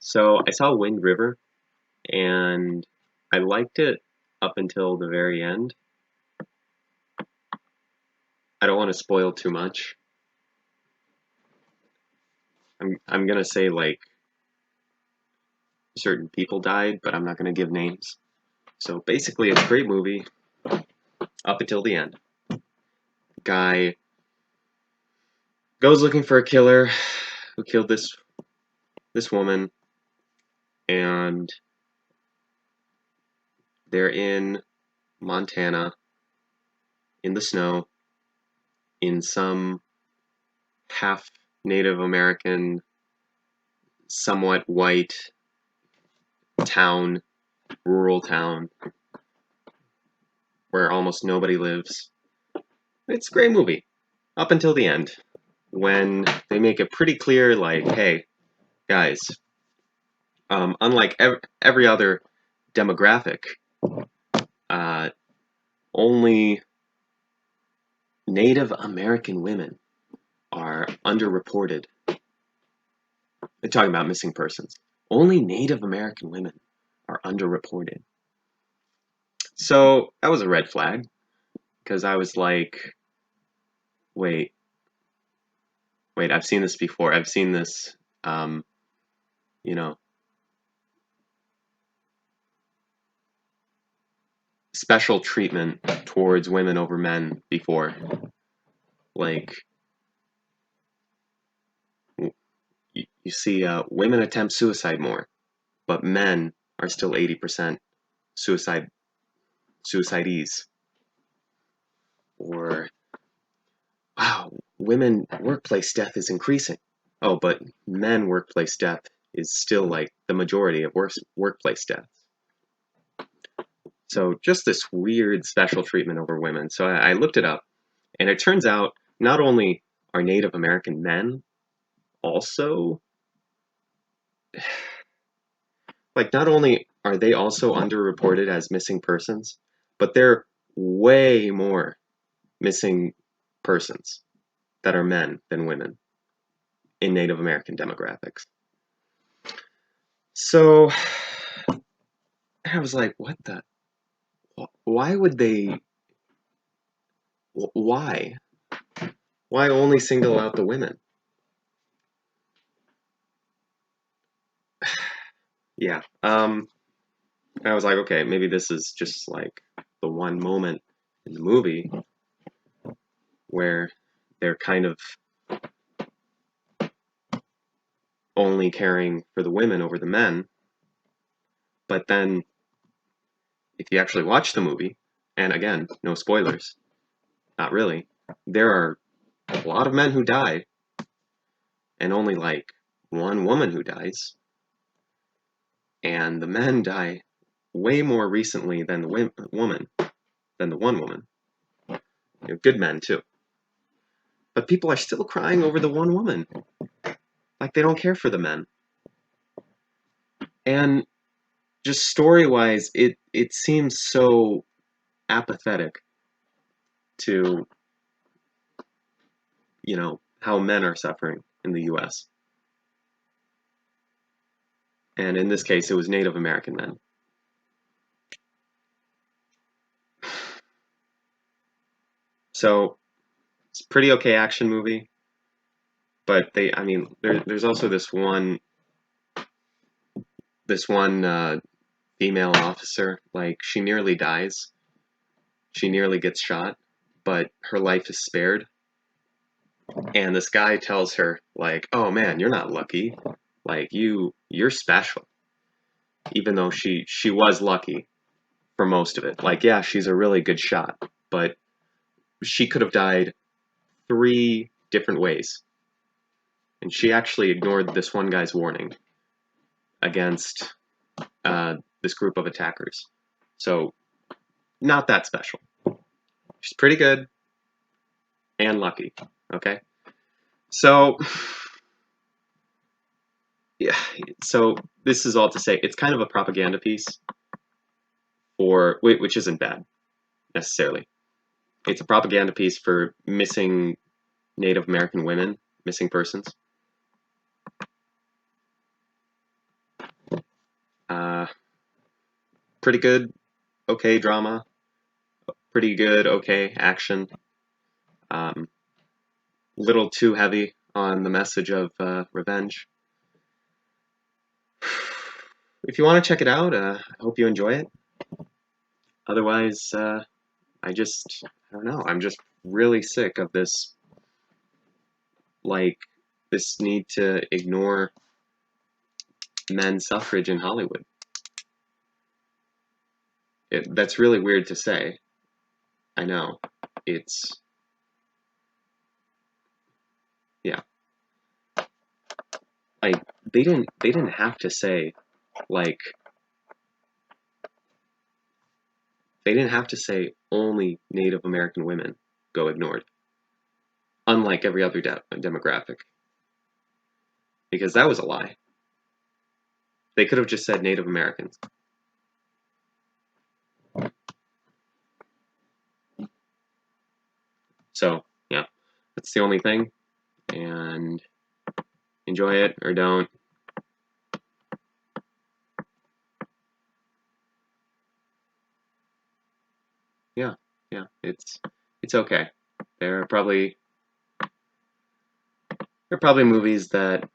So I saw Wind River and I liked it up until the very end. I don't want to spoil too much. I'm gonna say like certain people died, but I'm not gonna give names. So basically it's a great movie up until the end. Guy goes looking for a killer who killed this woman, and they're in Montana in the snow in some half Native American, somewhat white town, rural town where almost nobody lives. It's a great movie up until the end when they make it pretty clear, like, hey, guys, unlike every other demographic, uh, only Native American women are underreported. They're talking about missing persons. Only Native American women are underreported. So that was a red flag because I was like, wait, I've seen this before. I've seen this, you know, special treatment towards women over men before. Like, you see women attempt suicide more, but men are still 80% suicidees. Or, wow, women workplace death is increasing. Oh, but men workplace death is still like the majority of workplace deaths. So just this weird special treatment over women. So I looked it up, and it turns out not only are Native American men also, like, not only are they also underreported as missing persons, but they're way more missing persons that are men than women in Native American demographics. So I was like, what the? Why would they? Why? Why only single out the women? Yeah. I was like, okay, maybe this is just like the one moment in the movie where they're kind of only caring for the women over the men. But then, if you actually watch the movie, and again, no spoilers, not really, there are a lot of men who die, and only like one woman who dies. And the men die way more recently than the one woman. Good men too. But people are still crying over the one woman. Like they don't care for the men. And just story-wise, it seems so apathetic to, how men are suffering in the US. And in this case, it was Native American men. So it's a pretty okay action movie, but there's also this one female officer, like she nearly dies. She nearly gets shot, but her life is spared. And this guy tells her, like, "Oh man, you're not lucky. Like you're special." Even though she was lucky for most of it. Like, yeah, she's a really good shot, but she could have died 3 different ways. And she actually ignored this one guy's warning against this group of attackers. So, not that special. She's pretty good and lucky, okay? So, yeah, so this is all to say it's kind of a propaganda piece which isn't bad necessarily. It's a propaganda piece for missing Native American women, missing persons. pretty good, okay drama, pretty good, okay action. Little too heavy on the message of revenge. If you want to check it out, I hope you enjoy it. Otherwise, I don't know. I'm just really sick of this, like, this need to ignore men's suffrage in Hollywood. That's really weird to say. I know. It's, yeah. Like, they didn't have to say, like, they didn't have to say only Native American women go ignored, unlike every other demographic, because that was a lie. They could have just said Native Americans. So, yeah, that's the only thing. And enjoy it or don't. Yeah, yeah, it's okay. There are probably movies that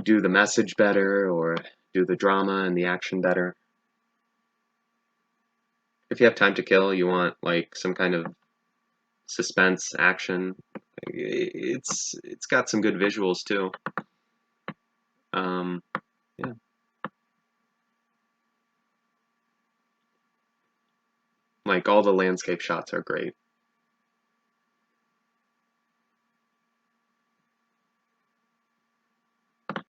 do the message better or do the drama and the action better. If you have time to kill, you want like some kind of suspense action. It's got some good visuals too. Um, yeah, like all the landscape shots are great.